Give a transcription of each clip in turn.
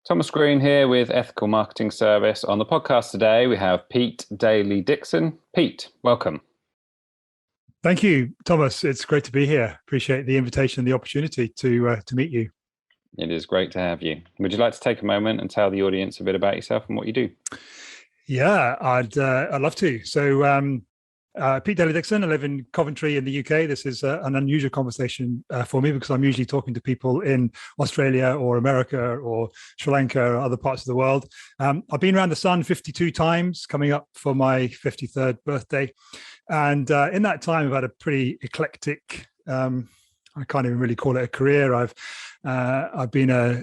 Thomas Green here with Ethical Marketing Service. On the podcast today, we have Pete Daly-Dickson. Pete, welcome. Thank you, Thomas. It's great to be here. Appreciate the invitation and the opportunity to meet you. It is great to have you. Would you like to take a moment and tell the audience a bit about yourself and what you do? Yeah, I'd love to. So, Pete Daly-Dickson. I live in Coventry in the UK. This is an unusual conversation for me because I'm usually talking to people in Australia or America or Sri Lanka or other parts of the world. I've been around the sun 52 times, coming up for my 53rd birthday. And in that time, I've had a pretty eclectic, I can't even really call it a career. I've been a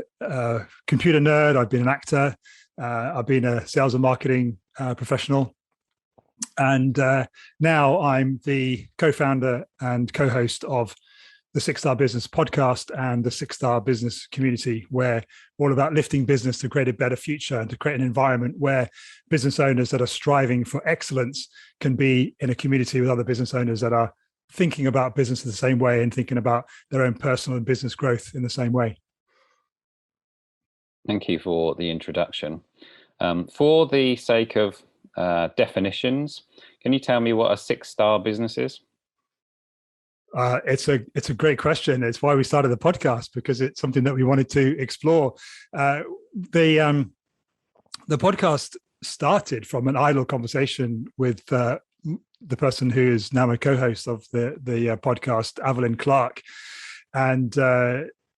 computer nerd. I've been an actor. I've been a sales and marketing professional. And now I'm the co-founder and co-host of the Six Star Business podcast and the Six Star Business community, where we're all about lifting business to create a better future and to create an environment where business owners that are striving for excellence can be in a community with other business owners that are thinking about business in the same way and thinking about their own personal and business growth in the same way. Thank you for the introduction. For the sake of definitions, can you tell me what a six-star business is? It's a great question. It's why we started the podcast, because it's something that we wanted to explore. The podcast started from an idle conversation with the person who is now a co-host of the podcast, Evelyn Clark, and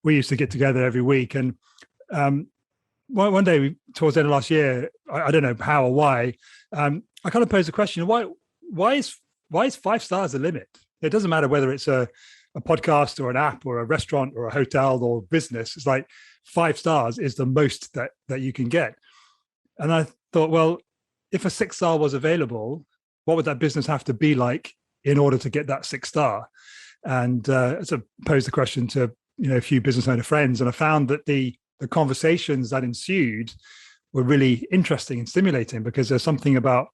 we used to get together every week. And one day, towards the end of last year, I don't know how or why, I kind of posed the question: why is 5 stars the limit? It doesn't matter whether it's a podcast or an app or a restaurant or a hotel or business. It's like 5 stars is the most that you can get. And I thought, well, if a 6-star was available, what would that business have to be like in order to get that 6 star? And so posed the question to a few business owner friends, and I found that the conversations that ensued were really interesting and stimulating, because there's something about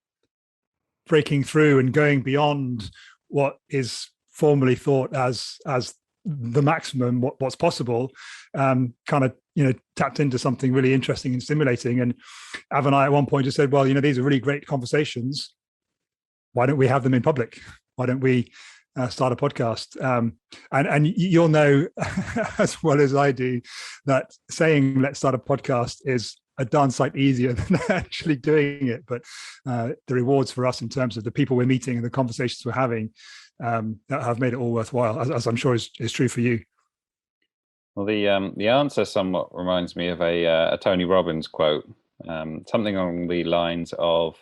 breaking through and going beyond what is formally thought as the maximum, what's possible, kind of tapped into something really interesting and stimulating. And Av and I at one point just said, well, these are really great conversations. Why don't we have them in public? Why don't we start a podcast? And you'll know as well as I do that saying let's start a podcast is a darn sight easier than actually doing it. But the rewards for us in terms of the people we're meeting and the conversations we're having that have made it all worthwhile, as I'm sure is true for you. Well, the answer somewhat reminds me of a Tony Robbins quote, something along the lines of,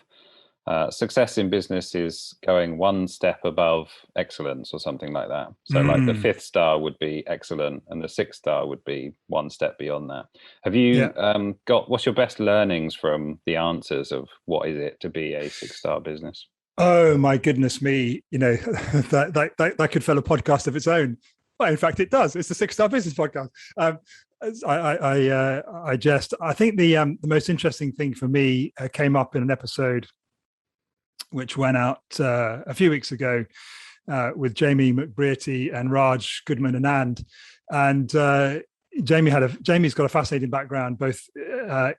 success in business is going one step above excellence, or something like that. So like the 5th star would be excellent and the 6th star would be one step beyond that. Have you what's your best learnings from the answers of what is it to be a 6-star business? Oh my goodness me, that could fill a podcast of its own. Well, in fact, it does. It's the 6-star business podcast. I think the most interesting thing for me came up in an episode which went out a few weeks ago with Jamie McBrearty and Raj Goodman Anand. And Jamie's got a fascinating background, both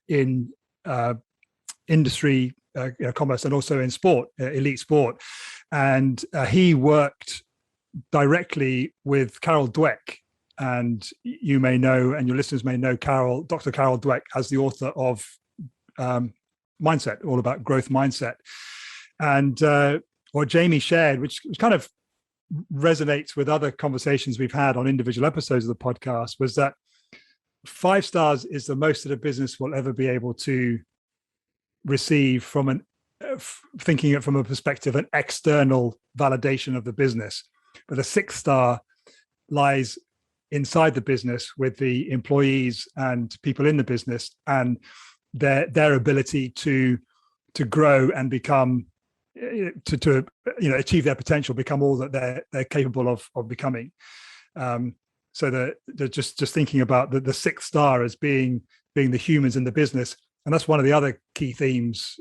in industry, commerce, and also in sport, elite sport. And he worked directly with Carol Dweck. And you may know, and your listeners may know Dr. Carol Dweck as the author of Mindset, all about growth mindset. And what Jamie shared, which kind of resonates with other conversations we've had on individual episodes of the podcast, was that 5 stars is the most that a business will ever be able to receive from thinking it from a perspective, an external validation of the business. But a 6th star lies inside the business with the employees and people in the business, and their ability to grow and become to achieve their potential, become all that they're capable of becoming. So they're just thinking about the 6th star as being the humans in the business. And that's one of the other key themes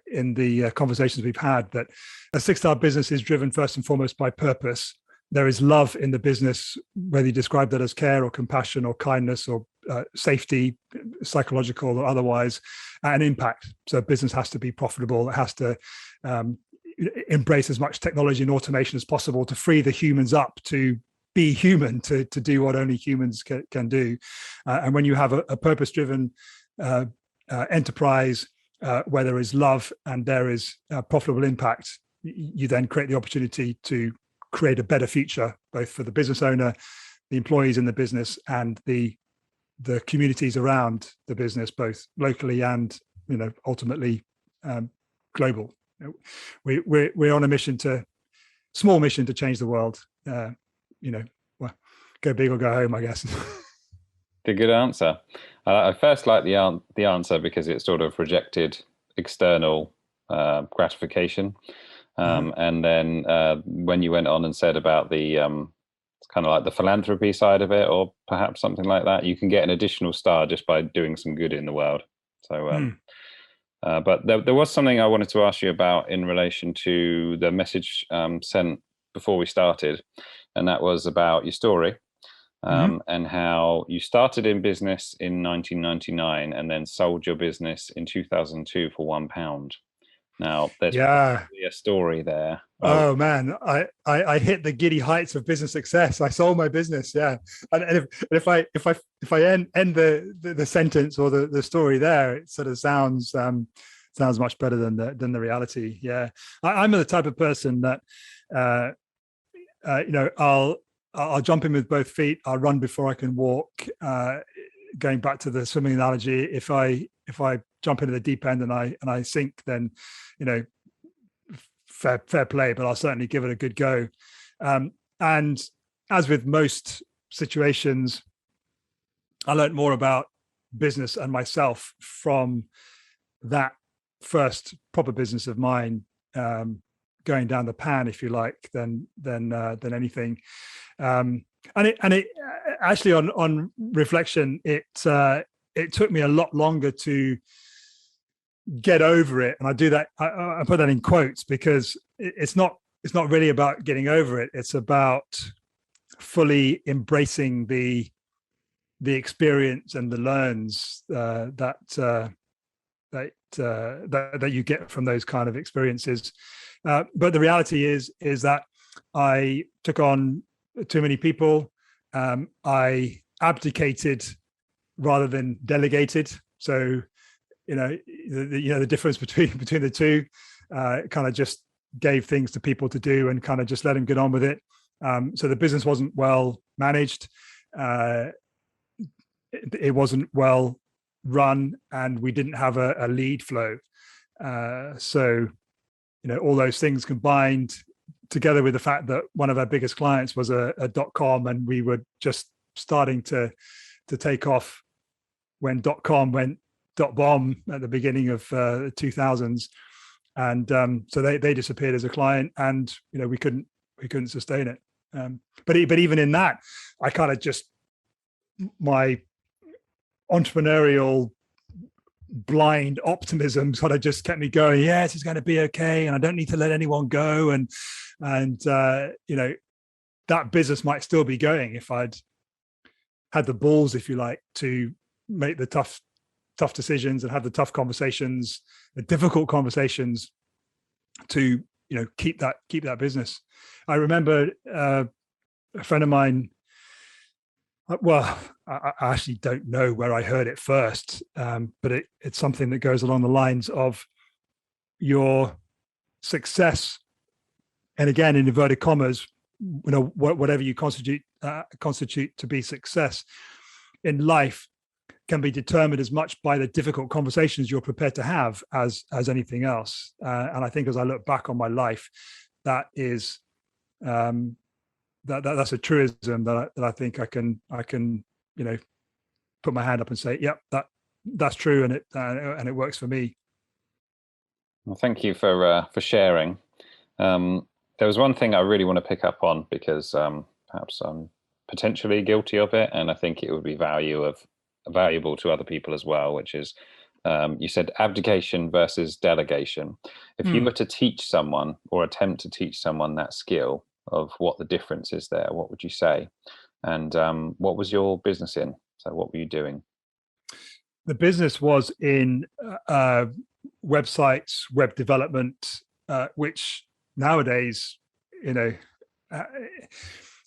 in the conversations we've had, that a 6-star business is driven first and foremost by purpose. There is love in the business, whether you describe that as care or compassion or kindness or safety, psychological or otherwise, and impact. So business has to be profitable. It has to embrace as much technology and automation as possible to free the humans up to be human, to do what only humans can do. And when you have a purpose-driven enterprise where there is love and there is profitable impact, you then create the opportunity to create a better future, both for the business owner, the employees in the business, and the communities around the business, both locally and ultimately global. We're on a small mission to change the world. Well, go big or go home, I guess. The good answer. I first like the answer because it sort of rejected external gratification, and then when you went on and said about the it's kind of like the philanthropy side of it, or perhaps something like that, you can get an additional star just by doing some good in the world. So, but there was something I wanted to ask you about in relation to the message sent before we started, and that was about your story. And how you started in business in 1999 and then sold your business in 2002 for £1. Now, there's probably a story there. Oh man, I hit the giddy heights of business success. I sold my business, and if I end the sentence or the story there, it sort of sounds much better than the reality. Yeah, I'm the type of person that I'll jump in with both feet. I'll run before I can walk. Going back to the swimming analogy, if I jump into the deep end and I sink, then fair play. But I'll certainly give it a good go. And as with most situations, I learned more about business and myself from that first proper business of mine, going down the pan, if you like, than anything. And it actually, on reflection, it took me a lot longer to get over it. And I do that, I put that in quotes, because it's not really about getting over it. It's about fully embracing the experience and the learns that you get from those kind of experiences. But the reality is that I took on too many people. I abdicated rather than delegated. So, the difference between the two, kind of just gave things to people to do and kind of just let them get on with it. So the business wasn't well managed. It wasn't well run, and we didn't have a lead flow. So, all those things combined, together with the fact that one of our biggest clients was a .com, and we were just starting to take off when .com went .bomb at the beginning of the 2000s, and so they disappeared as a client, and we couldn't sustain it. But even in that, I kind of just, my entrepreneurial blind optimism sort of just kept me going. Yes, it's going to be okay, and I don't need to let anyone go, and that business might still be going if I'd had the balls, if you like, to make the tough decisions and have the tough conversations, the difficult conversations, to keep that business. I remember a friend of mine. Well, I actually don't know where I heard it first, but it's something that goes along the lines of your success, and again, in inverted commas, whatever you constitute to be success in life can be determined as much by the difficult conversations you're prepared to have as anything else. And I think as I look back on my life, that is that's a truism that I think I can put my hand up and say, yep, that's true, and it works for me. Well, thank you for sharing. There was one thing I really want to pick up on, because perhaps I'm potentially guilty of it, and I think it would be valuable to other people as well, which is, you said abdication versus delegation. If you were to teach someone, or attempt to teach someone, that skill of what the difference is there, what would you say? And what was your business in? So what were you doing? The business was in websites, web development, which nowadays, uh,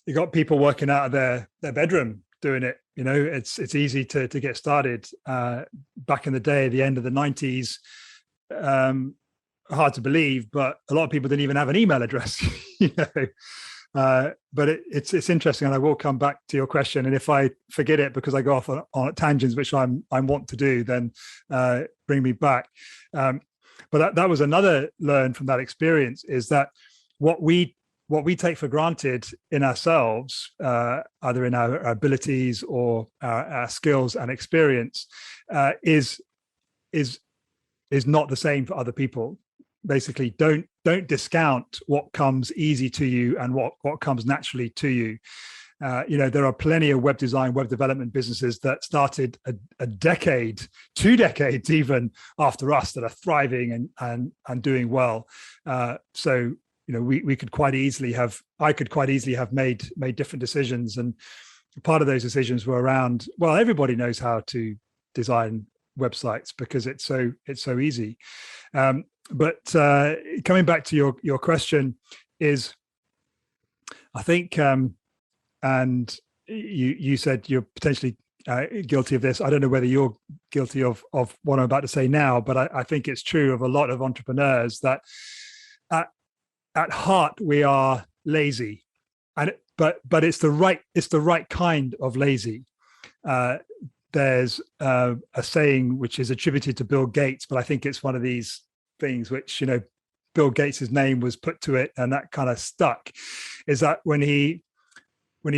you got people working out of their bedroom doing it. It's easy to get started. Back in the day, the end of the 90s, hard to believe, but a lot of people didn't even have an email address. But it's interesting, and I will come back to your question. And if I forget it because I go off on tangents, which I'm want to do, then bring me back. But that was another learn from that experience, is that what we take for granted in ourselves, either in our abilities or our skills and experience, is not the same for other people. Basically, don't discount what comes easy to you and what comes naturally to you. There are plenty of web design, web development businesses that started a decade, 2 decades even after us, that are thriving and doing well. So we could quite easily have, I could quite easily have made different decisions, and part of those decisions were around, well, everybody knows how to design websites because it's so easy. But coming back to your question is, I think, and you said you're potentially guilty of this. I don't know whether you're guilty of what I'm about to say now, but I think it's true of a lot of entrepreneurs that at heart we are lazy, but it's the right kind of lazy. There's a saying which is attributed to Bill Gates, but I think it's one of these things which, Bill Gates's name was put to it, and that kind of stuck, is that when he's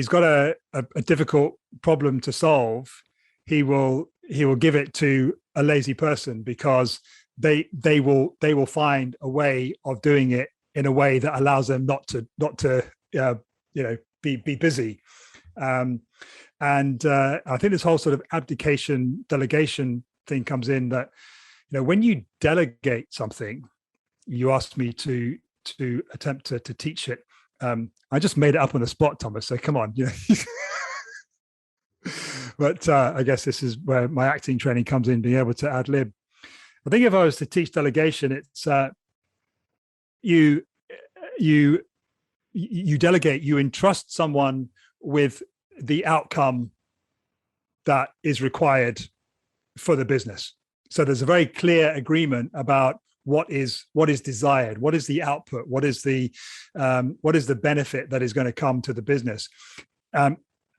got a difficult problem to solve, he will give it to a lazy person, because they will find a way of doing it in a way that allows them not to be busy. And I think this whole sort of abdication, delegation thing comes in, that when you delegate something, you asked me to attempt to teach it. I just made it up on the spot, Thomas, so come on. But I guess this is where my acting training comes in, being able to ad lib. I think if I was to teach delegation, it's you delegate, you entrust someone with the outcome that is required for the business. So there's a very clear agreement about what is desired, what is the output, what is the benefit that is going to come to the business,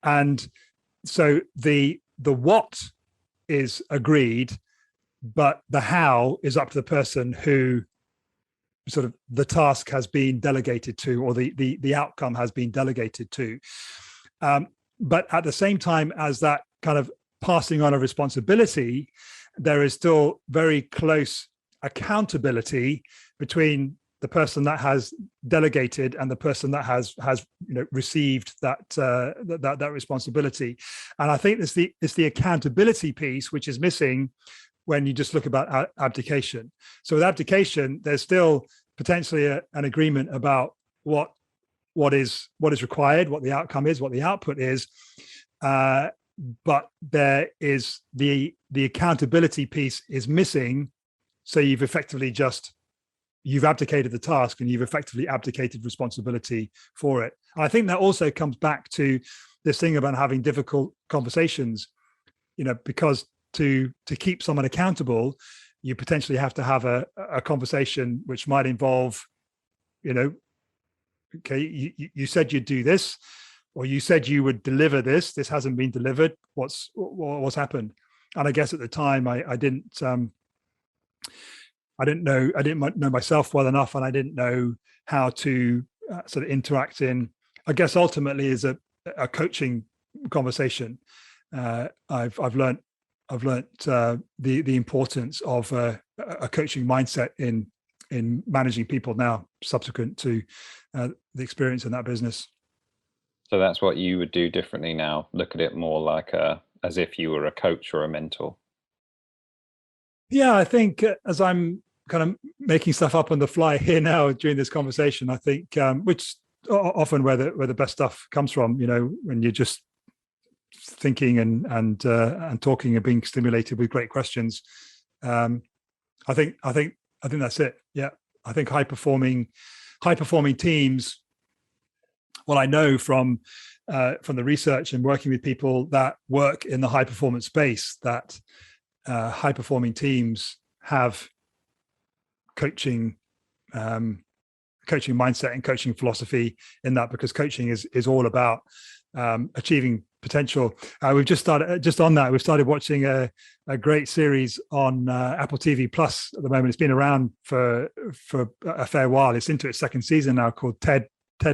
and so the what is agreed, but the how is up to the person who sort of the task has been delegated to, or the outcome has been delegated to. But at the same time as that kind of passing on of responsibility, there is still very close accountability between the person that has delegated and the person that has received that responsibility. And I think it's the accountability piece which is missing when you just look about abdication. So with abdication, there's still potentially an agreement about what is required, what the outcome is, what the output is, but there is the accountability piece is missing. So you've abdicated the task, and you've effectively abdicated responsibility for it. And I think that also comes back to this thing about having difficult conversations, because to keep someone accountable, you potentially have to have a conversation which might involve, okay, you said you'd do this, or you said you would deliver this. This hasn't been delivered. What's happened? And I guess at the time I didn't know myself well enough, and I didn't know how to sort of interact in, I guess ultimately is a coaching conversation. I've learned the importance of a coaching mindset in managing people now, subsequent to the experience in that business. So that's what you would do differently now. Look at it more like as if you were a coach or a mentor. Yeah, I think as I'm kind of making stuff up on the fly here now during this conversation, I think which often where the best stuff comes from, when you're just thinking and talking and being stimulated with great questions. I think that's it. Yeah, I think high performing teams. Well, I know from the research and working with people that work in the high performance space that high performing teams have coaching mindset and coaching philosophy in that, because coaching is all about achieving potential. We've just started watching a great series on Apple TV Plus at the moment. It's been around for a fair while. It's into its second season now, called Ted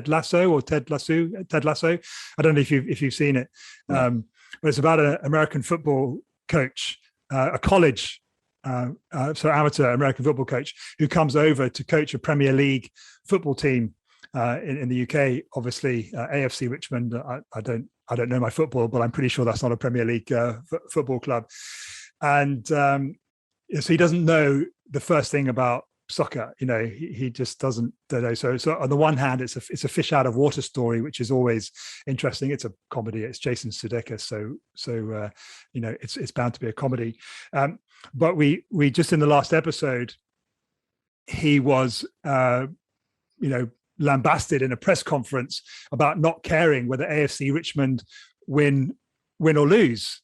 Lasso. I don't know if you've seen it, but it's about an American football coach, a college amateur American football coach, who comes over to coach a Premier League football team in the UK. Obviously, AFC Richmond. I don't know my football, but I'm pretty sure that's not a Premier League football club. And so he doesn't know the first thing about soccer. He just doesn't know. So on the one hand, it's a fish out of water story, which is always interesting. It's a comedy. It's Jason Sudeikis, so it's bound to be a comedy. But we just in the last episode, he was lambasted in a press conference about not caring whether AFC Richmond win or lose,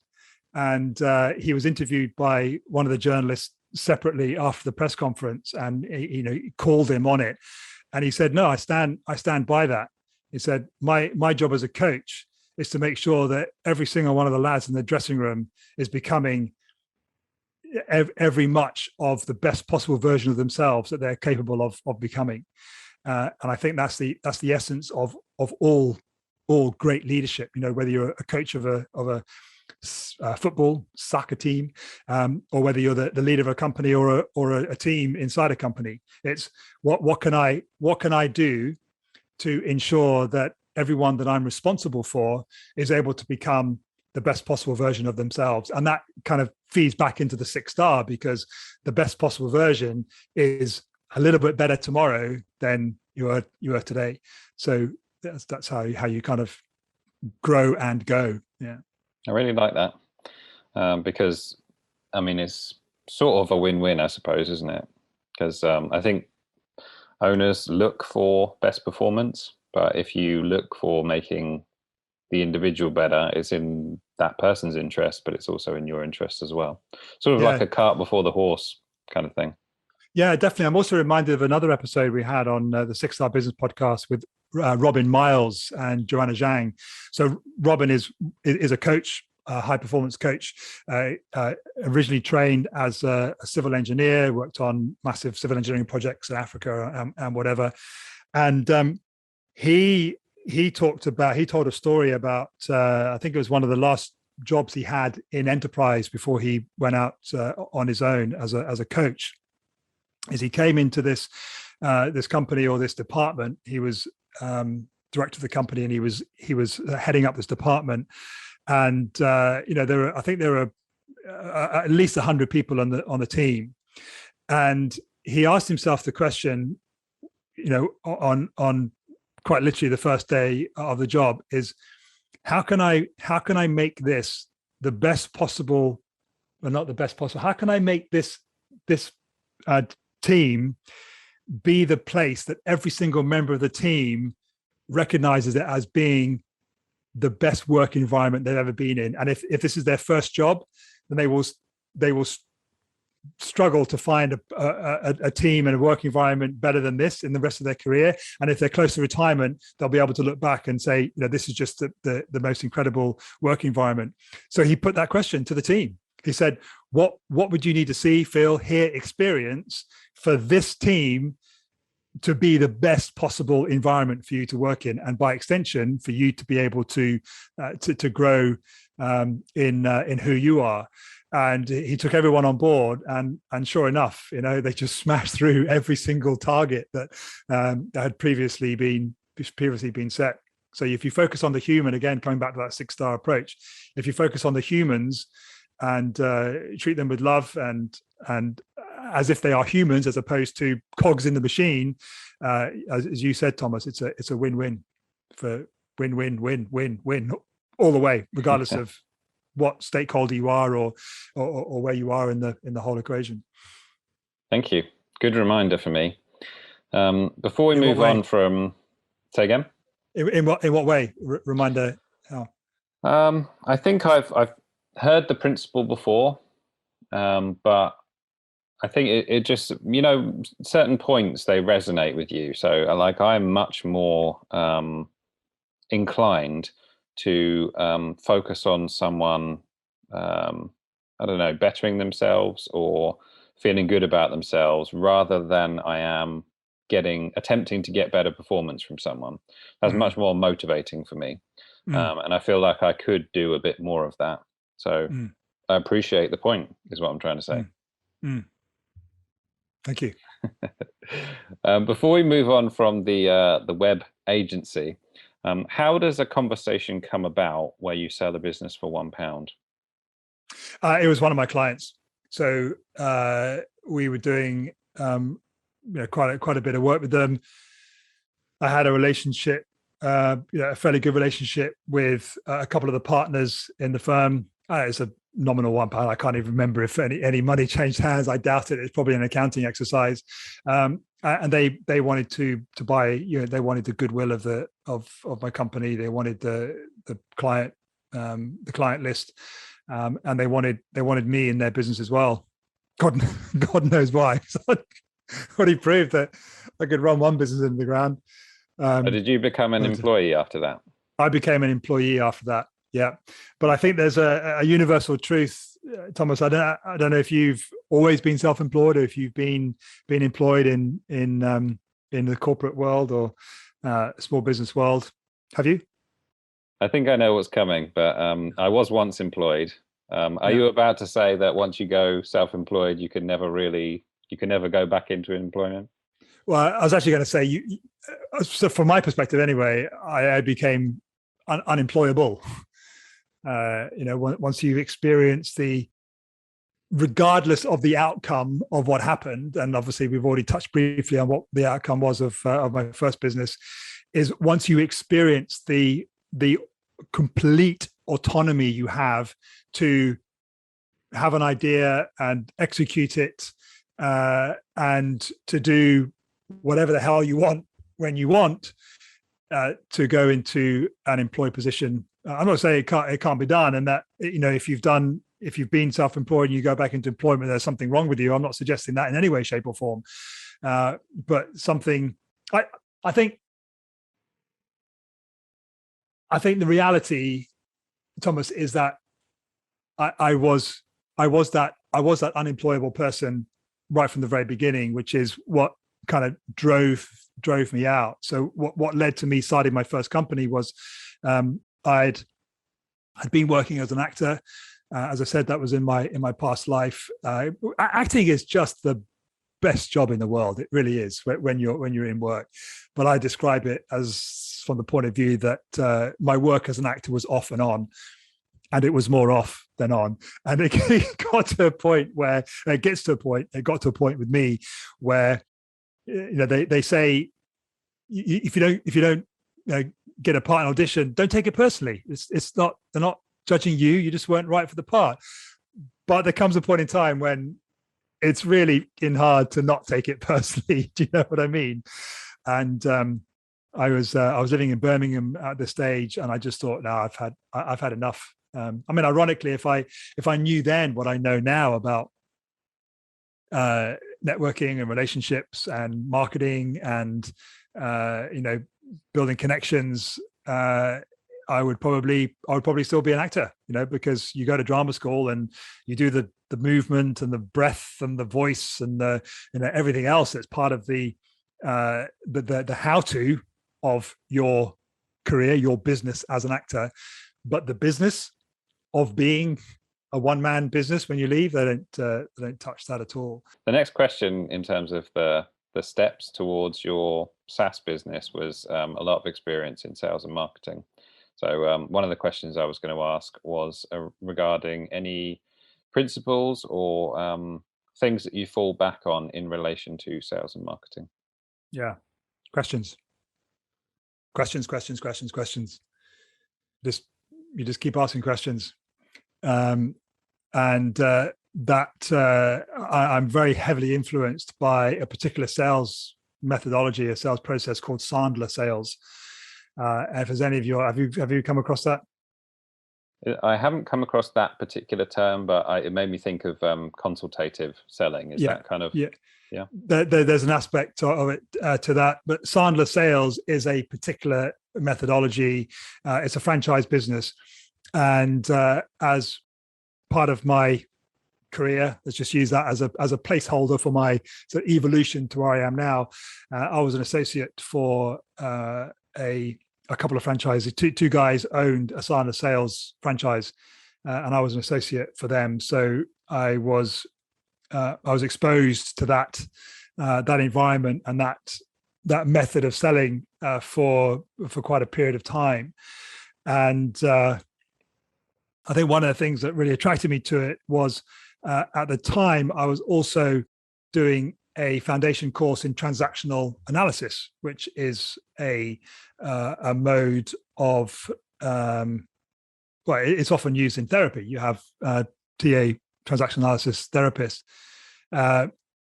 and he was interviewed by one of the journalists separately after the press conference, and he called him on it, and he said, "No, I stand by that." He said, "My job as a coach is to make sure that every single one of the lads in the dressing room is becoming every much of the best possible version of themselves that they're capable of becoming." And I think that's the essence of all great leadership. Whether you're a coach of a football soccer team, or whether you're the leader of a company or a team inside a company, it's what can I do to ensure that everyone that I'm responsible for is able to become the best possible version of themselves. And that kind of feeds back into the 6 star, because the best possible version is a little bit better tomorrow than you are today. So that's how you kind of grow and go. Yeah, I really like that, because it's sort of a win-win, I suppose, isn't it? Because I think owners look for best performance, but if you look for making the individual better, it's in that person's interest, but it's also in your interest as well. Sort of like a cart before the horse kind of thing. Yeah, definitely. I'm also reminded of another episode we had on the 6 Star Business Podcast with Robin Miles and Joanna Zhang. So Robin is a coach, a high performance coach, originally trained as a civil engineer, worked on massive civil engineering projects in Africa and whatever. And he told a story about, I think it was one of the last jobs he had in enterprise before he went out on his own as a coach. As he came into this company or this department, he was director of the company, and he was heading up this department. And there were at least 100 people on the team, and he asked himself the question, on quite literally the first day of the job, is how can I make this the best possible, or not the best possible? How can I make this team be the place that every single member of the team recognizes it as being the best work environment they've ever been in? And if this is their first job, then they will struggle to find a team and a work environment better than this in the rest of their career. And if they're close to retirement, they'll be able to look back and say, this is just the most incredible work environment. So he put that question to the team. He said, what would you need to see, feel, hear, experience for this team to be the best possible environment for you to work in, and by extension, for you to be able to grow in who you are? And he took everyone on board, and sure enough, they just smashed through every single target that had previously been set. So if you focus on the human, again, coming back to that 6 star approach, if you focus on the humans and treat them with love and as if they are humans as opposed to cogs in the machine, as you said, Thomas, it's a win-win for win-win-win-win-win all the way, regardless of what stakeholder you are or where you are in the whole equation. Thank you. Good reminder for me. Before we In move what way? on from, say again. In what way? Reminder how? I think I've heard the principle before, but I think it just, certain points, they resonate with you. So like I'm much more inclined to focus on someone, I don't know, bettering themselves or feeling good about themselves rather than I am attempting to get better performance from someone. That's much more motivating for me. And I feel like I could do a bit more of that. So I appreciate the point, is what I'm trying to say. Thank you. Before we move on from the web agency, how does a conversation come about where you sell a business for £1? It was one of my clients. So we were doing quite a bit of work with them. I had a relationship, a fairly good relationship with a couple of the partners in the firm. It's a nominal £1. I can't even remember if any money changed hands. I doubt it. It's probably an accounting exercise. And they wanted to buy. They wanted the goodwill of my company. They wanted the client list, and they wanted me in their business as well. God knows why. So what he proved that I could run one business into the ground. Did you become an employee after that? I became an employee after that. Yeah, but I think there's a universal truth, Thomas. I don't know if you've always been self-employed or if you've been employed in the corporate world or small business world. Have you? I think I know what's coming, but I was once employed. Are you about to say that once you go self-employed, you can never go back into employment? Well, I was actually going to say, so from my perspective anyway, I became unemployable. Once you've experienced regardless of the outcome of what happened, and obviously we've already touched briefly on what the outcome was of my first business, is once you experience the complete autonomy you have to have an idea and execute it, and to do whatever the hell you want when you want, to go into an employed position. I'm not saying it can't be done, and that if you've been self-employed and you go back into employment, there's something wrong with you. I'm not suggesting that in any way, shape, or form. But something I think the reality, Thomas, is that I was that unemployable person right from the very beginning, which is what kind of drove me out. So what led to me starting my first company was I'd been working as an actor. As I said, that was in my past life. Acting is just the best job in the world. It really is when you're in work. But I describe it as from the point of view that my work as an actor was off and on, and it was more off than on. And it got to a point where it got to a point with me where they say if you don't get a part in audition, don't take it personally. It's not, they're not judging you. You just weren't right for the part. But there comes a point in time when it's really hard to not take it personally. Do you know what I mean? And I was living in Birmingham at this stage, and I just thought, no, I've had enough. Ironically, if I knew then what I know now about networking and relationships and marketing and building connections, I would probably still be an actor, because you go to drama school and you do the movement and the breath and the voice and the everything else that's part of the how-to of your career, your business as an actor. But the business of being a one-man business when you leave, they don't touch that at all. The next question in terms of the steps towards your SaaS business was a lot of experience in sales and marketing. So one of the questions I was going to ask was regarding any principles or things that you fall back on in relation to sales and marketing. Yeah. Questions. Just you just keep asking questions. I'm very heavily influenced by a particular sales methodology, a sales process called Sandler sales. If there's any of you, have you come across that? I haven't come across that particular term, but it made me think of consultative selling. Is that kind of... Yeah. There's an aspect of it to that, but Sandler sales is a particular methodology. It's a franchise business, and as part of my career, let's just use that as a placeholder for my sort of evolution to where I am now. I was an associate for a couple of franchises. Two guys owned a Sandler sales franchise, and I was an associate for them. So I was exposed to that environment and that method of selling for quite a period of time. And I think one of the things that really attracted me to it was at the time I was also doing a foundation course in transactional analysis, which is a mode of it's often used in therapy. You have TA, transaction analysis therapists,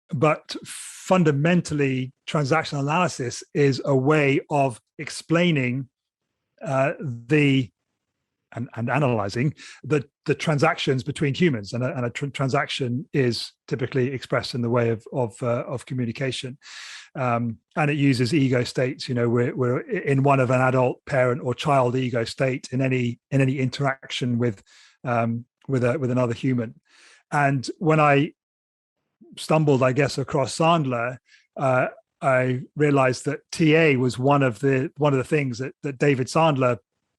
but fundamentally, transactional analysis is a way of explaining and analyzing the transactions between humans, and a transaction is typically expressed in the way of communication, and it uses ego states. We're in one of an adult, parent, or child ego state in any interaction with another human. And when I stumbled, I guess, across Sandler, I realized that TA was one of the things that David Sandler,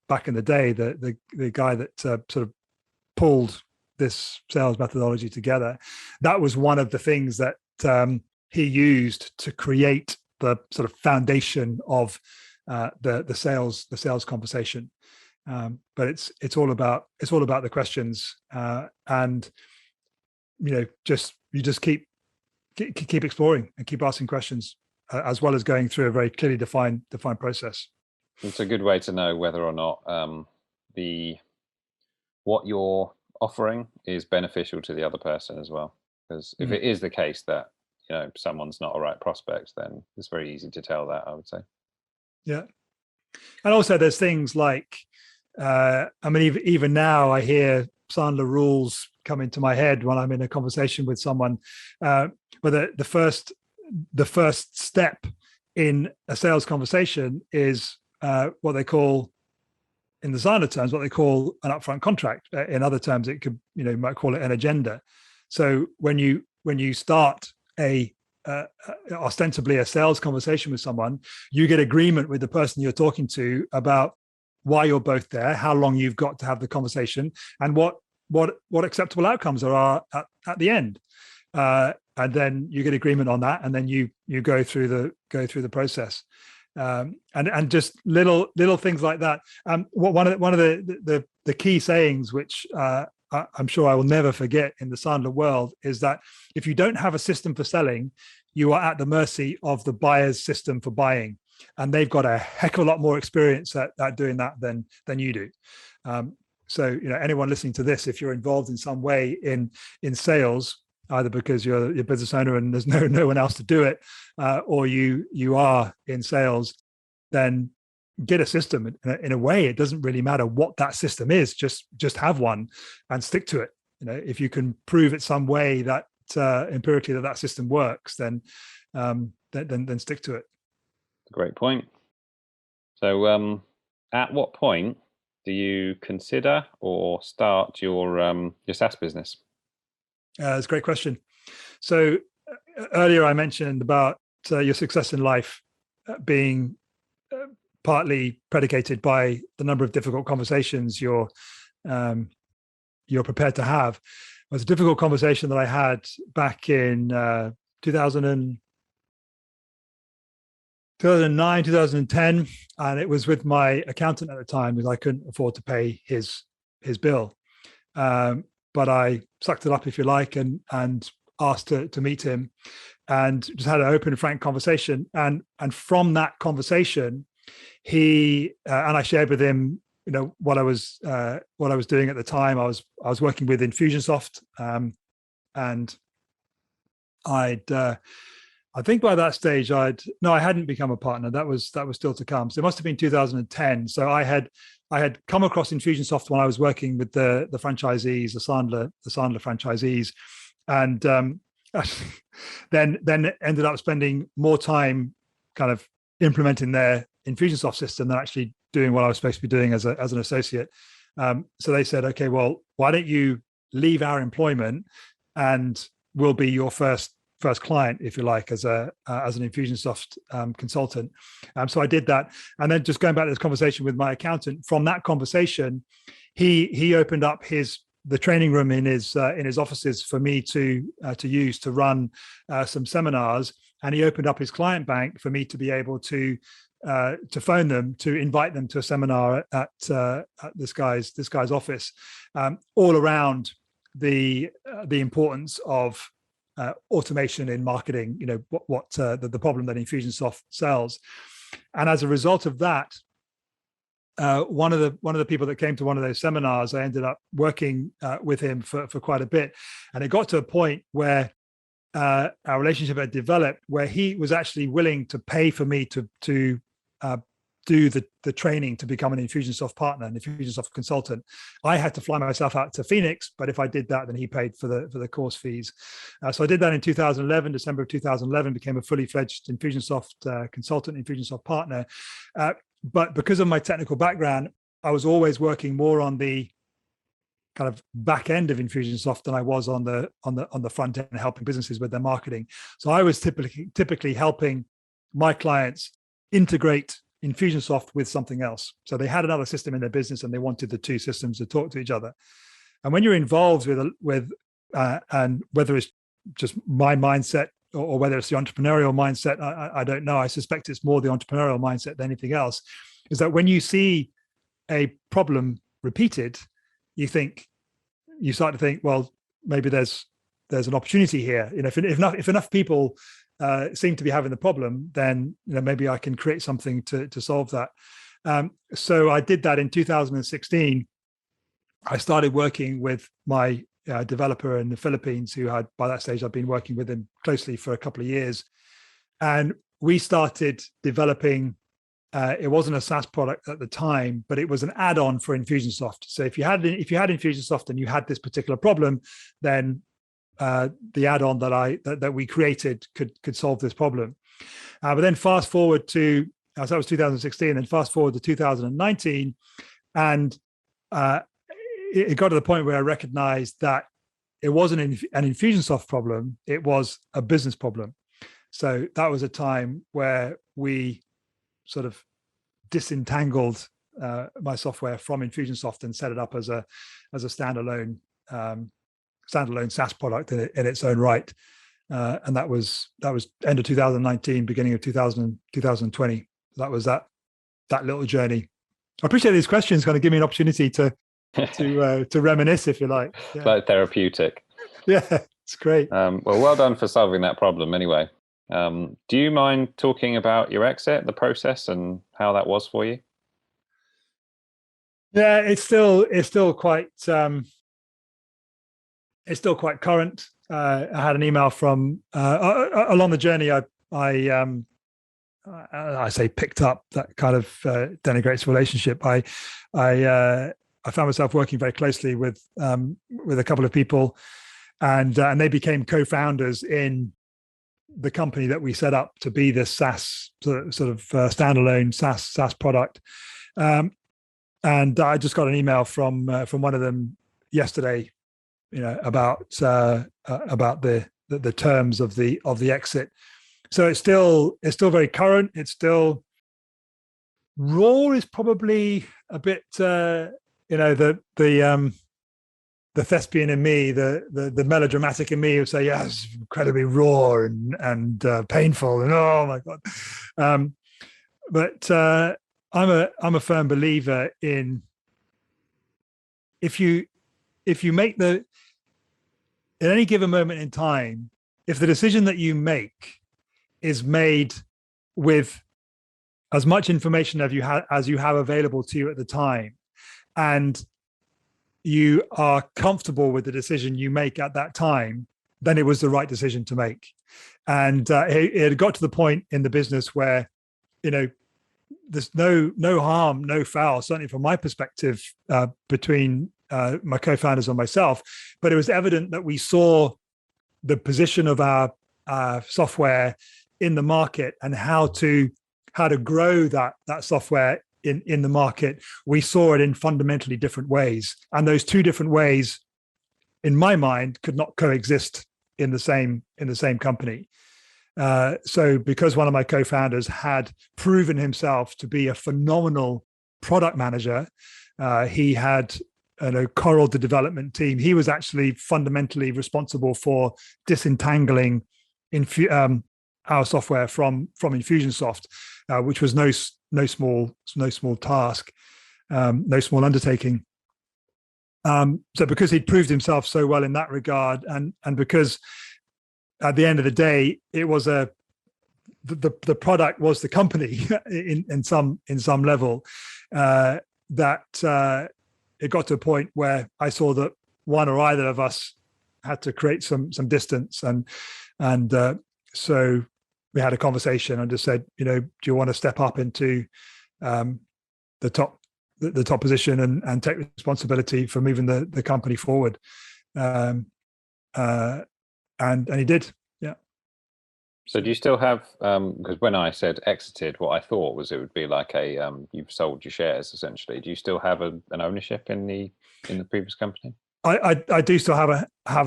back in the day, the guy that sort of pulled this sales methodology together, that was one of the things that he used to create the sort of foundation of the sales conversation. But it's all about the questions, and you just keep exploring and keep asking questions, as well as going through a very clearly defined process. It's a good way to know whether or not what you're offering is beneficial to the other person as well. Because if it is the case that someone's not a right prospect, then it's very easy to tell that, I would say. Yeah, and also there's things like, even now I hear Sandler rules come into my head when I'm in a conversation with someone. But the first step in a sales conversation is what they call, in the Sandler terms, what they call an upfront contract. In other terms, it could, you might call it an agenda. So when you start ostensibly a sales conversation with someone, you get agreement with the person you're talking to about why you're both there, how long you've got to have the conversation, and what acceptable outcomes are at the end. And then you get agreement on that, and then you go through the process. And just little things like that. One of the key sayings, which I'm sure I will never forget in the Sandler world, is that if you don't have a system for selling, you are at the mercy of the buyer's system for buying, and they've got a heck of a lot more experience at doing that than you do. So anyone listening to this, if you're involved in some way in sales, either because you're a business owner and there's no one else to do it, or you are in sales, then get a system. In a way, it doesn't really matter what that system is. Just have one and stick to it. If you can prove it some way that empirically that system works, then stick to it. Great point. So, at what point do you consider or start your SaaS business? It's a great question. So earlier I mentioned about your success in life being partly predicated by the number of difficult conversations you're prepared to have. It was a difficult conversation that I had back in 2009, 2010, and it was with my accountant at the time, because I couldn't afford to pay his bill. But I sucked it up, if you like, and asked to meet him, and just had an open and frank conversation. And from that conversation, he and I shared with him what I was doing at the time. I was working with Infusionsoft, and I think by that stage I hadn't become a partner. That was still to come. So it must have been 2010. So I had come across Infusionsoft when I was working with the franchisees, the Sandler franchisees, and then ended up spending more time kind of implementing their Infusionsoft system than actually doing what I was supposed to be doing as an associate. So they said, okay, well, why don't you leave our employment and we'll be your first client, if you like, as an Infusionsoft consultant. So I did that, and then just going back to this conversation with my accountant. From that conversation, he opened up the training room in his offices for me to use to run some seminars, and he opened up his client bank for me to be able to phone them, to invite them to a seminar at this guy's office, all around the importance of automation in marketing. What the problem that Infusionsoft sells. And as a result of that, one of the people that came to one of those seminars, I ended up working with him for quite a bit, and it got to a point where our relationship had developed where he was actually willing to pay for me to do the training to become an Infusionsoft partner, an Infusionsoft consultant. I had to fly myself out to Phoenix, but if I did that, then he paid for the course fees. So I did that in 2011, December of 2011, became a fully fledged Infusionsoft consultant, Infusionsoft partner. But because of my technical background, I was always working more on the kind of back end of Infusionsoft than I was on the front end, helping businesses with their marketing. So I was typically helping my clients integrate Infusionsoft with something else. So they had another system in their business and they wanted the two systems to talk to each other. And when you're involved with and whether it's just my mindset or whether it's the entrepreneurial mindset, I don't know. I suspect it's more the entrepreneurial mindset than anything else, is that when you see a problem repeated, you start to think, well, maybe there's an opportunity here. If enough people seem to be having the problem, then maybe I can create something to solve that. So I did that in 2016. I started working with my developer in the Philippines, who had, by that stage, I'd been working with him closely for a couple of years, and we started developing. It wasn't a SaaS product at the time, but it was an add-on for Infusionsoft. So if you had Infusionsoft and you had this particular problem, then the add-on that we created could solve this problem. But then fast forward to, so that was 2016, then fast forward to 2019, and it got to the point where I recognized that it wasn't an Infusionsoft problem, it was a business problem. So that was a time where we sort of disentangled my software from Infusionsoft and set it up as a standalone SaaS product in its own right, and that was end of 2019, beginning of 2020. That was that little journey. I appreciate these questions; kind of give me an opportunity to reminisce, if you like. Yeah. Like therapeutic. Yeah, it's great. Well done for solving that problem. Anyway, do you mind talking about your exit, the process, and how that was for you? Yeah, it's still quite. It's still quite current. I had an email from along the journey. I say picked up, that kind of denigrates relationship. I found myself working very closely with a couple of people, and they became co-founders in the company that we set up to be this SaaS sort of standalone SaaS product. And I just got an email from one of them yesterday, about the terms of the exit. So it's still very current. It's still raw is probably a bit the thespian in me, the melodramatic in me would say, yeah, it's incredibly raw and painful, and oh my God. But I'm a firm believer in if you make at any given moment in time, if the decision that you make is made with as much information as you have available to you at the time, and you are comfortable with the decision you make at that time, then it was the right decision to make. And it had got to the point in the business where, there's no harm, no foul, certainly from my perspective, between my co-founders and myself. But it was evident that we saw the position of our software in the market and how to grow that software in the market. We saw it in fundamentally different ways, and those two different ways, in my mind, could not coexist in the same company. So because one of my co-founders had proven himself to be a phenomenal product manager, he had corralled the development team. He was actually fundamentally responsible for disentangling our software from Infusionsoft, which was no small task, no small undertaking. So because he'd proved himself so well in that regard, and because at the end of the day, it was the product was the company in some level, that it got to a point where I saw that one or either of us had to create some distance, and so we had a conversation and just said, do you want to step up into the top position and take responsibility for moving the company forward? And he did. Yeah. So do you still have, because when I said exited, what I thought was it would be like you've sold your shares essentially. Do you still have an ownership in the previous company? I do still have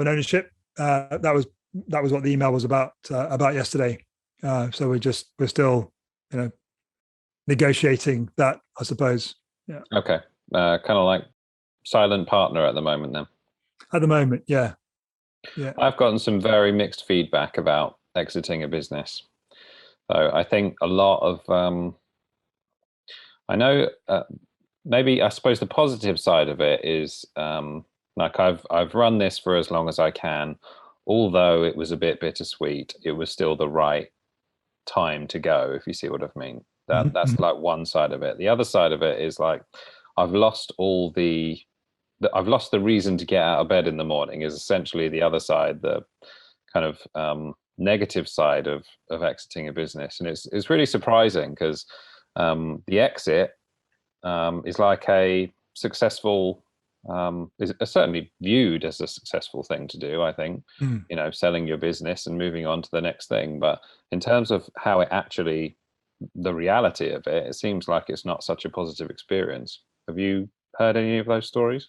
an ownership. That was what the email was about yesterday. So we're still negotiating that, I suppose. Yeah. Okay. Kind of like silent partner at the moment then. At the moment, yeah. Yeah. I've gotten some very mixed feedback about exiting a business. So I think a lot of, I know, maybe I suppose the positive side of it is like I've run this for as long as I can. Although it was a bit bittersweet, it was still the right time to go, if you see what I mean. That's like one side of it. The other side of it is like I've lost I've lost the reason to get out of bed in the morning, is essentially the other side, the kind of negative side of exiting a business. And it's really surprising because the exit is like a successful, is certainly viewed as a successful thing to do, I think, selling your business and moving on to the next thing. But in terms of how it actually, the reality of it, it seems like it's not such a positive experience. Have you heard any of those stories?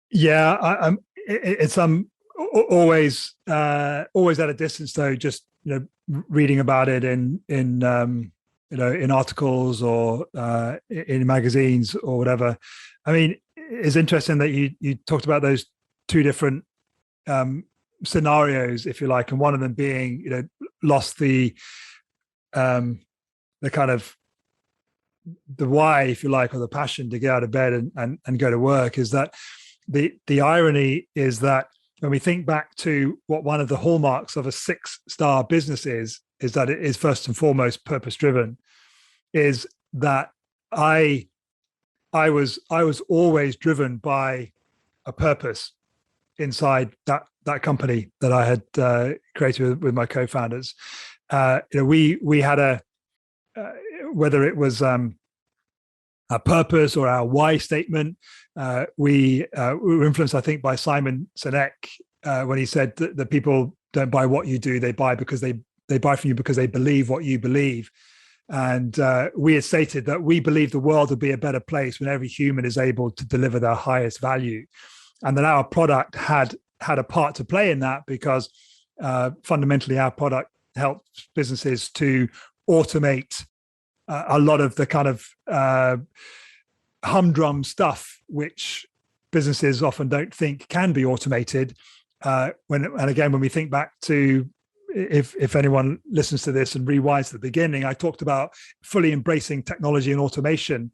Yeah, it's always at a distance though. Just reading about it in articles or in magazines or whatever. I mean, it's interesting that you talked about those two different scenarios, if you like, and one of them being lost the kind of the why, if you like, or the passion to get out of bed and go to work. Is that the irony is that when we think back to what one of the hallmarks of a 6-star business is that it is first and foremost purpose driven, is that I was always driven by a purpose inside that company that I had created with my co-founders. We had whether it was a purpose or our why statement. We were influenced, I think, by Simon Sinek when he said that people don't buy what you do; they buy because they buy from you because they believe what you believe. And we had stated that we believe the world would be a better place when every human is able to deliver their highest value, and that our product had a part to play in that, because fundamentally our product helps businesses to automate a lot of the kind of humdrum stuff which businesses often don't think can be automated. When we think back to, if anyone listens to this and rewinds to the beginning, I talked about fully embracing technology and automation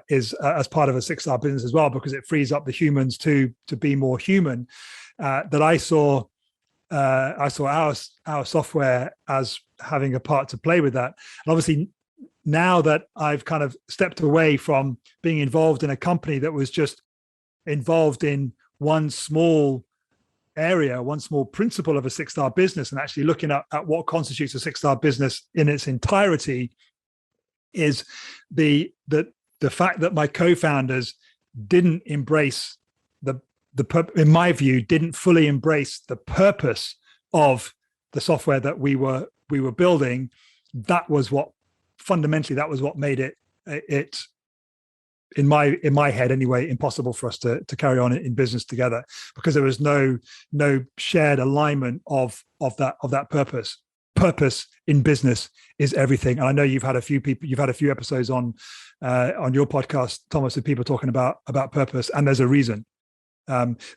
is as part of a 6-star business as well, because it frees up the humans to be more human. That I saw our software as having a part to play with that. And obviously now that I've kind of stepped away from being involved in a company that was just involved in one small area, one small principle of a 6-star business, and actually looking at what constitutes a 6-star business in its entirety, is the fact that my co-founders didn't embrace in my view, didn't fully embrace the purpose of the software that we were building. That was what made it in my head anyway, impossible for us to carry on in business together, because there was no shared alignment of that purpose. Purpose in business is everything. And I know you've had a few episodes on your podcast, Thomas, with people talking about purpose, and there's a reason.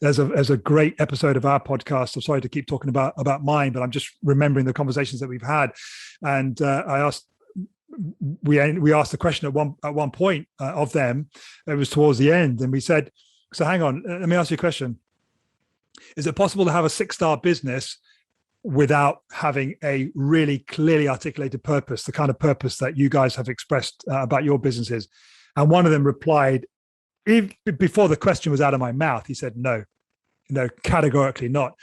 There's a great episode of our podcast. I'm sorry to keep talking about mine, but I'm just remembering the conversations that we've had. And we asked the question at one point of them. It was towards the end, and we said, "So hang on, let me ask you a question. Is it possible to have a 6-star business without having a really clearly articulated purpose, the kind of purpose that you guys have expressed about your businesses?" And one of them replied, even before the question was out of my mouth, he said, no, categorically not.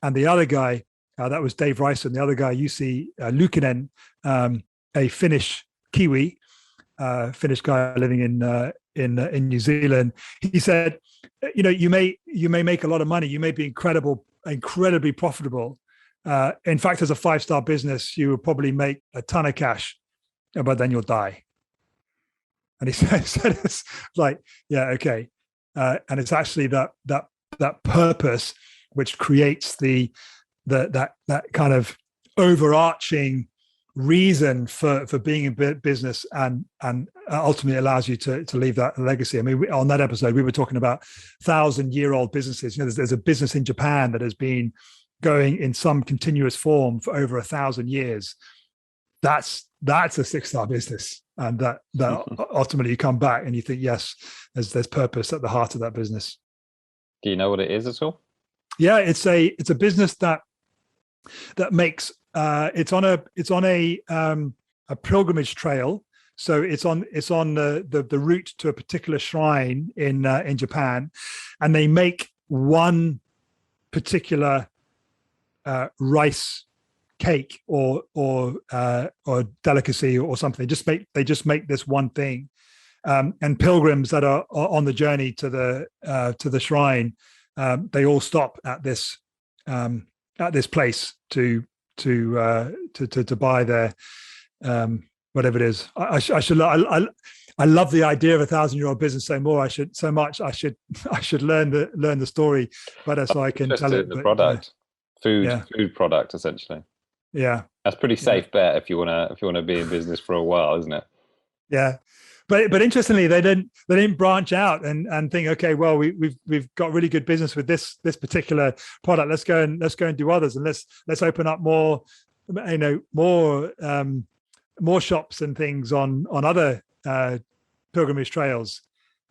And the other guy, that was Dave Rice, and the other guy, Jussi Lukinen, a Finnish Kiwi, Finnish guy living in New Zealand, he said, you may make a lot of money, you may be incredibly profitable. In fact, as a 5-star business, you will probably make a ton of cash, but then you'll die. And he said it's like, yeah, okay. And it's actually that purpose which creates that kind of overarching reason for being in business, and ultimately allows you to leave that legacy. I mean, on that episode, we were talking about 1,000-year-old businesses. There's a business in Japan that has been going in some continuous form for over 1,000 years. That's a 6-star business. And that ultimately you come back and you think, yes, there's purpose at the heart of that business. Do you know what it is at all? Yeah, it's a business that makes it's on a pilgrimage trail. So it's on the route to a particular shrine in Japan, and they make one particular rice cake or delicacy or something. They just make this one thing, and pilgrims that are on the journey to the shrine, they all stop at this place to buy their whatever it is. I love the idea of a 1,000-year-old business so much. I should learn the story better so I can tell it. The product, food product, essentially. Yeah, that's pretty safe bet if you wanna be in business for a while, isn't it? Yeah, but interestingly, they didn't branch out and think, okay, well, we've got really good business with this particular product. Let's go and do others, and let's open up more shops and things on other pilgrimage trails.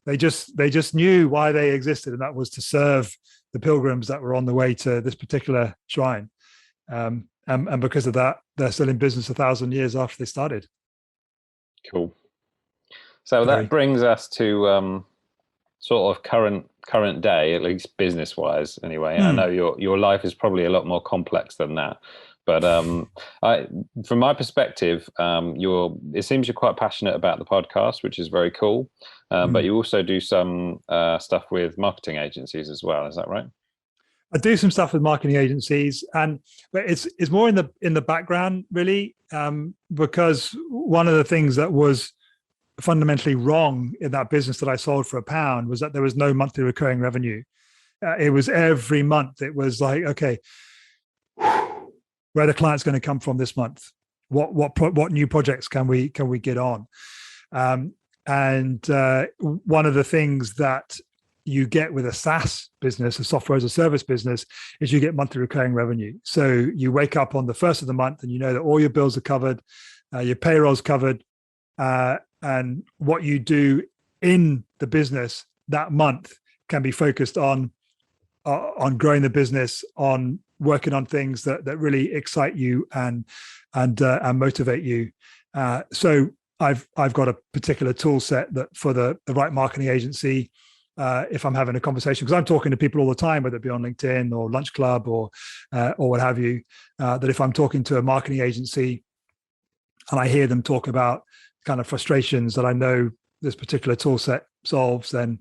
They just knew why they existed, and that was to serve the pilgrims that were on the way to this particular shrine. And because of that, they're still in business 1,000 years after they started. Cool. So that brings us to sort of current day, at least business wise, anyway. I know your life is probably a lot more complex than that, but from my perspective, it seems you're quite passionate about the podcast, which is very cool. But you also do some stuff with marketing agencies as well. Is that right? I do some stuff with marketing agencies, but it's more in the background, really, because one of the things that was fundamentally wrong in that business that I sold for £1 was that there was no monthly recurring revenue. It was every month. It was like, okay, where are the clients going to come from this month? What new projects can we get on? And one of the things that you get with a SaaS business, a software as a service business, is you get monthly recurring revenue. So you wake up on the first of the month and you know that all your bills are covered, your payroll's covered, and what you do in the business that month can be focused on growing the business, on working on things that really excite you and motivate you. So I've got a particular tool set that for the right marketing agency, if I'm having a conversation, because I'm talking to people all the time, whether it be on LinkedIn or Lunch Club or what have you, that if I'm talking to a marketing agency and I hear them talk about kind of frustrations that I know this particular tool set solves, then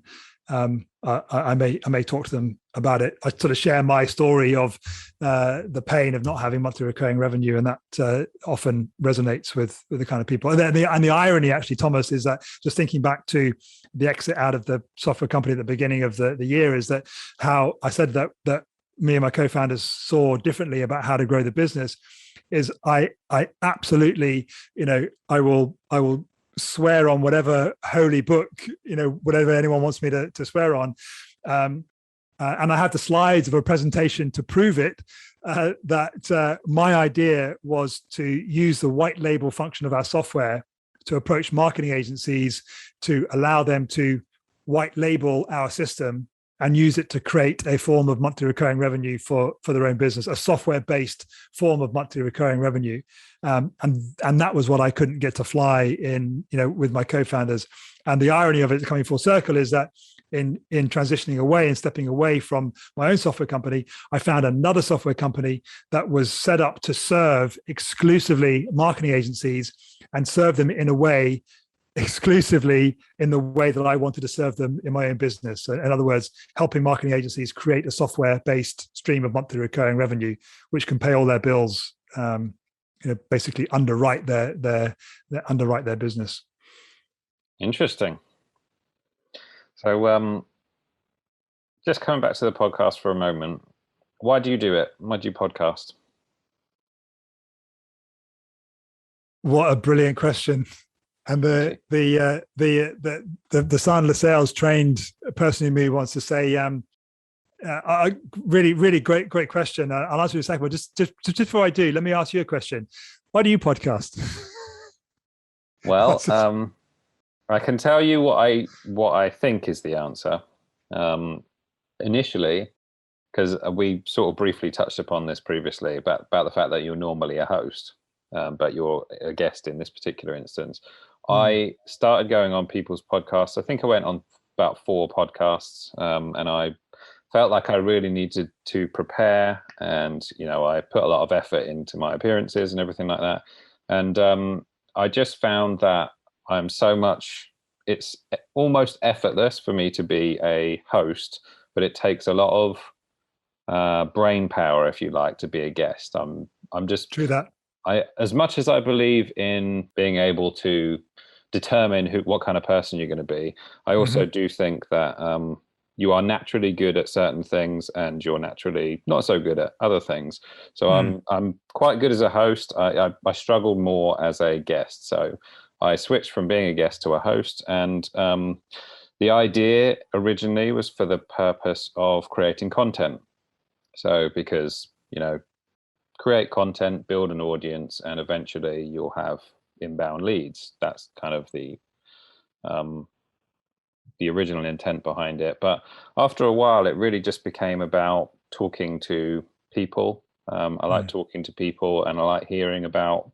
I may talk to them about it. I sort of share my story of the pain of not having monthly recurring revenue, and that often resonates with the kind of people. And the irony, actually, Thomas, is that just thinking back to the exit out of the software company at the beginning of the year, is that how I said that me and my co-founders saw differently about how to grow the business. Is I absolutely, I will swear on whatever holy book, whatever anyone wants me to swear on. And I had the slides of a presentation to prove it, that my idea was to use the white label function of our software to approach marketing agencies, to allow them to white label our system and use it to create a form of monthly recurring revenue for their own business, a software-based form of monthly recurring revenue. And that was what I couldn't get to fly in, with my co-founders. And the irony of it coming full circle is that in transitioning away and stepping away from my own software company, I found another software company that was set up to serve exclusively marketing agencies and serve them in a way exclusively in the way that I wanted to serve them in my own business. In other words, helping marketing agencies create a software-based stream of monthly recurring revenue, which can pay all their bills, basically underwrite their business. Interesting. So just coming back to the podcast for a moment, why do you do it? Why do you podcast? What a brilliant question. And the San Lascelles trained person in me wants to say, really, really great question. I'll answer you in a second, but just before I do, let me ask you a question. Why do you podcast? Well, I can tell you what I think is the answer. Initially, because we sort of briefly touched upon this previously about the fact that you're normally a host, but you're a guest in this particular instance. I started going on people's podcasts. I think I went on about 4 podcasts, and I felt like I really needed to prepare, and I put a lot of effort into my appearances and everything like that. And I just found that it's almost effortless for me to be a host, but it takes a lot of brain power, if you like, to be a guest. I'm just true that. As much as I believe in being able to determine what kind of person you're going to be, I also do think that you are naturally good at certain things and you're naturally not so good at other things. So I'm quite good as a host. I struggle more as a guest. So I switched from being a guest to a host, and the idea originally was for the purpose of creating content. So because, create content, build an audience, and eventually you'll have inbound leads. That's kind of the original intent behind it. But after a while, it really just became about talking to people. I like talking to people, and I like hearing about,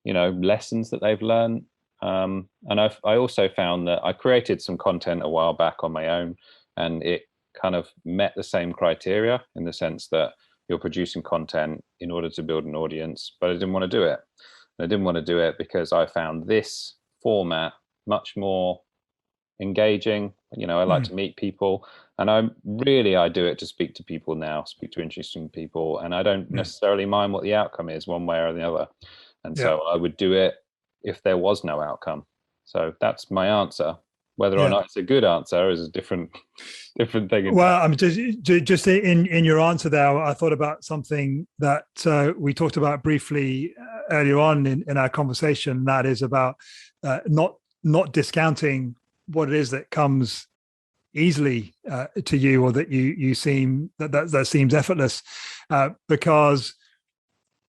lessons that they've learned. And I also found that I created some content a while back on my own, and it kind of met the same criteria in the sense that you're producing content in order to build an audience, but I didn't want to do it. And I didn't want to do it because I found this format much more engaging. I like to meet people, and I do it to speak to people now, speak to interesting people, and I don't necessarily mind what the outcome is one way or the other. And so I would do it if there was no outcome. So that's my answer. Whether or not it's a good answer is a different thing. Well, I'm just in your answer there, I thought about something that we talked about briefly earlier on in our conversation. That is about not discounting what it is that comes easily to you, or that you seem that seems effortless, because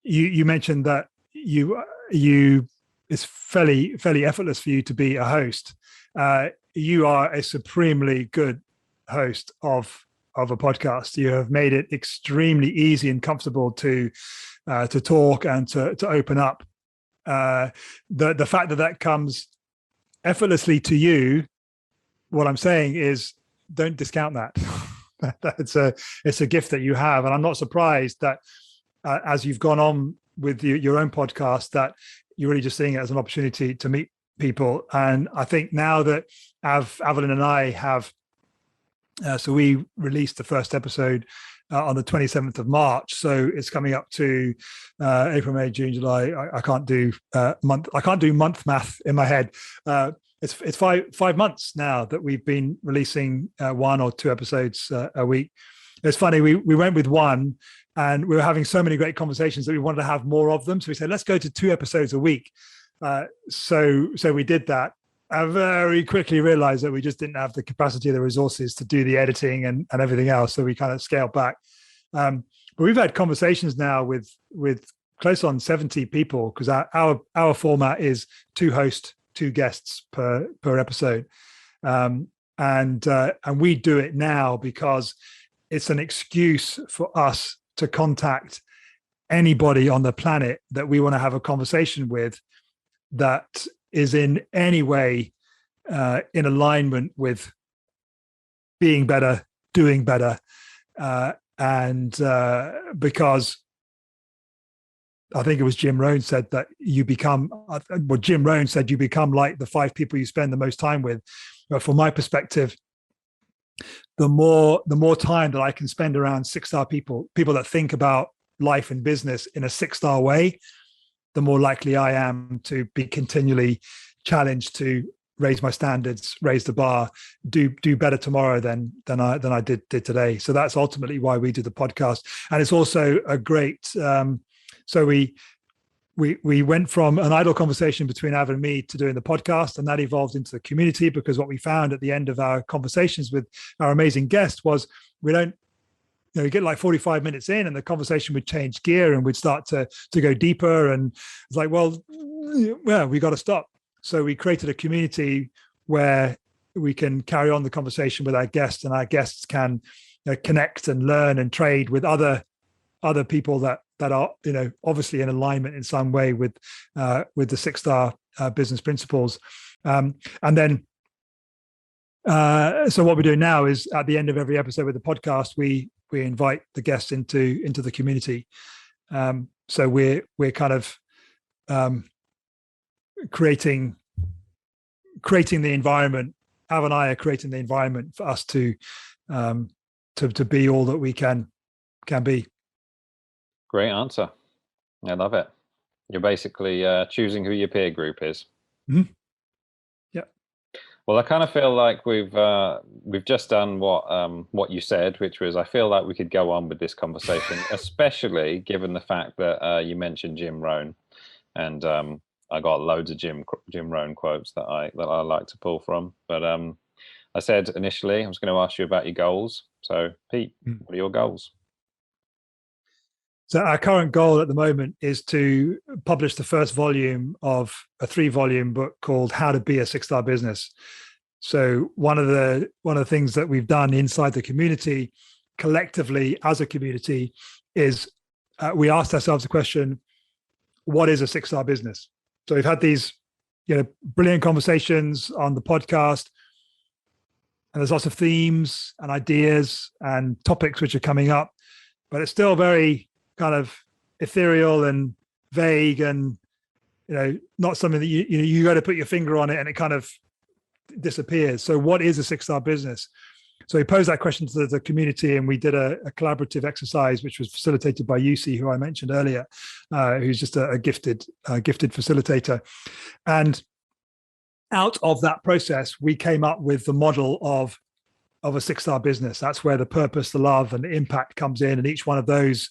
you mentioned that it's fairly effortless for you to be a host. You are a supremely good host of a podcast. You have made it extremely easy and comfortable to talk and to open up. The fact that that comes effortlessly to you, what I'm saying is don't discount that. It's a gift that you have. And I'm not surprised that as you've gone on with your own podcast, that you're really just seeing it as an opportunity to meet people. And I think now that Avalon and I have, so we released the first episode on the 27th of March. So it's coming up to April, May, June, July. I can't do month math in my head. It's 5 months now that we've been releasing 1 or 2 episodes a week. It's funny, we went with 1 and we were having so many great conversations that we wanted to have more of them. So we said, let's go to 2 episodes a week. So we did that. I very quickly realized that we just didn't have the capacity or the resources to do the editing and everything else. So we kind of scaled back. But we've had conversations now with close on 70 people, because our format is 2 hosts, 2 guests per episode. And we do it now because it's an excuse for us to contact anybody on the planet that we want to have a conversation with that is in any way in alignment with being better, doing better. And because I think it was Jim Rohn said that you become like the 5 people you spend the most time with. But from my perspective, the more time that I can spend around 6-star people that think about life and business in a 6-star way, the more likely I am to be continually challenged to raise my standards, raise the bar, do better tomorrow than I did today. So that's ultimately why we do the podcast. And it's also a great, so we went from an idle conversation between Av and me to doing the podcast, and that evolved into the community, because what we found at the end of our conversations with our amazing guest was we get like 45 minutes in and the conversation would change gear and we'd start to go deeper. And it's like, well, we got to stop. So we created a community where we can carry on the conversation with our guests, and our guests can connect and learn and trade with other people that are obviously in alignment in some way with the 6-star business principles. And then so what we're doing now is at the end of every episode with the podcast, we invite the guests into the community. So we're kind of creating the environment. Av and I are creating the environment for us to be all that we can be. Great answer. I love it. You're basically choosing who your peer group is. Mm-hmm. Yeah. Well, I kind of feel like we've just done what you said, which was, I feel like we could go on with this conversation, especially given the fact that you mentioned Jim Rohn, and I got loads of Jim Rohn quotes that I like to pull from. But I said initially I was going to ask you about your goals. So Pete, what are your goals? So our current goal at the moment is to publish the first volume of a 3-volume book called How to Be a 6-Star Business. So one of the things that we've done inside the community, collectively as a community, is we asked ourselves the question, what is a 6-star business? So we've had these brilliant conversations on the podcast, and there's lots of themes and ideas and topics which are coming up, but it's still very kind of ethereal and vague, and not something that you got to put your finger on it and it kind of disappears. So what is a 6-star business? So we posed that question to the community, and we did a collaborative exercise which was facilitated by Yusi, who I mentioned earlier, who's just a gifted facilitator. And out of that process, we came up with the model of a 6-star business. That's where the purpose, the love, and the impact comes in, and each one of those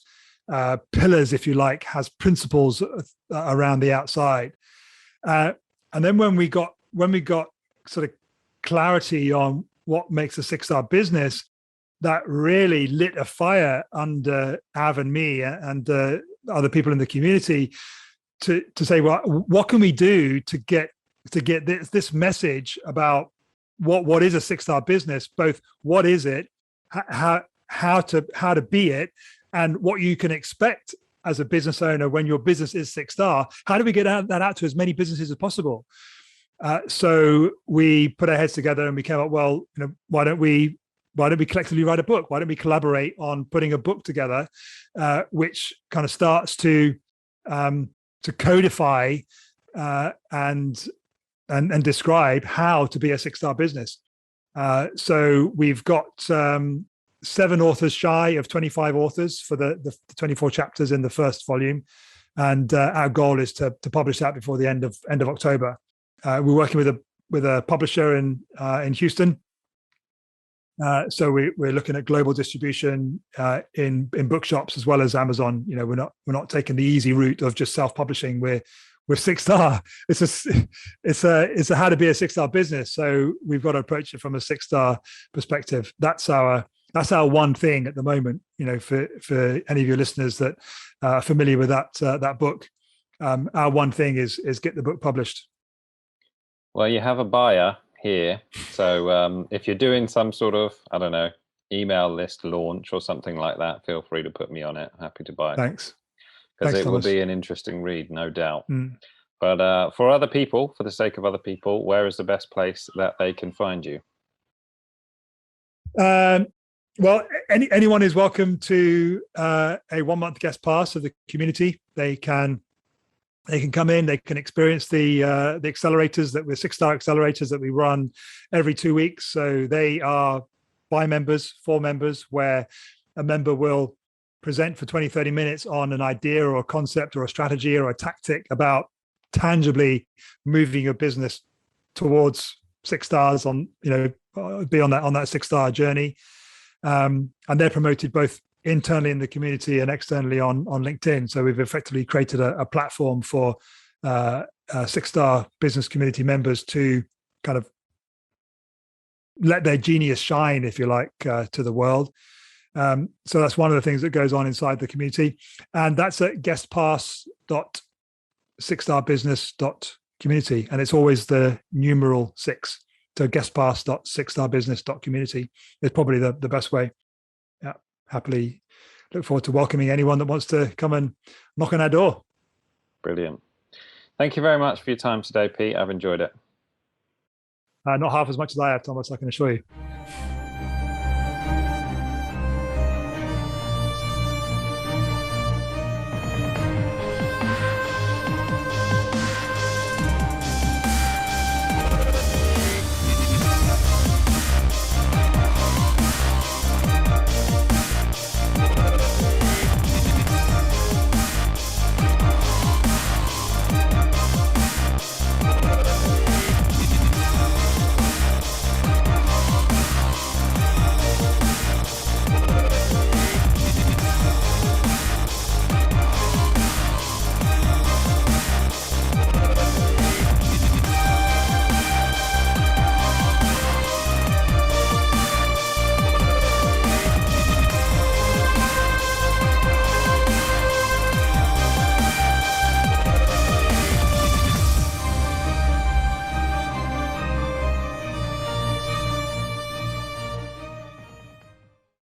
pillars, if you like, has principles around the outside. And then when we got sort of clarity on what makes a 6-star business, that really lit a fire under Av and me and other people in the community to say, well, what can we do to get this message about what is a 6-star business, both what is it, how to be it, and what you can expect as a business owner, when your business is 6-star, how do we get that out to as many businesses as possible? So we put our heads together and we came up, well, why don't we collectively write a book? Why don't we collaborate on putting a book together, which kind of starts to codify and describe how to be a 6-star business. So we've got 7 authors shy of 25 authors for the 24 chapters in the first volume, and our goal is to publish that before the end of October. We're working with a publisher in Houston. So we're looking at global distribution in bookshops as well as Amazon. We're not taking the easy route of just self-publishing. We're 6-star. It's a how to be a 6-star business. So we've got to approach it from a 6-star perspective. That's our one thing at the moment. For any of your listeners that are familiar with that book, our one thing is get the book published. Well, you have a buyer here. So if you're doing some sort of, I don't know, email list launch or something like that, feel free to put me on it. Happy to buy it. Thanks. Because it Thomas. will be an interesting read, no doubt. But for other people, for the sake of other people, where is the best place that they can find you? Well, anyone is welcome to a 1-month guest pass of the community. They can come in, they can experience the accelerators that we're 6-star accelerators that we run every 2 weeks. So they are by members, for members, where a member will present for 20, 30 minutes on an idea or a concept or a strategy or a tactic about tangibly moving your business towards 6 stars on, be on that 6-star journey. And they're promoted both internally in the community and externally on LinkedIn. So we've effectively created a platform for 6-star business community members to kind of let their genius shine, if you like, to the world. So that's one of the things that goes on inside the community. And that's at guestpass.6starbusiness.community. And it's always the numeral 6. So guestpass.6starbusiness.community is probably the best way. Yeah, happily look forward to welcoming anyone that wants to come and knock on our door. Brilliant. Thank you very much for your time today, Pete. I've enjoyed it. Not half as much as I have, Thomas, I can assure you.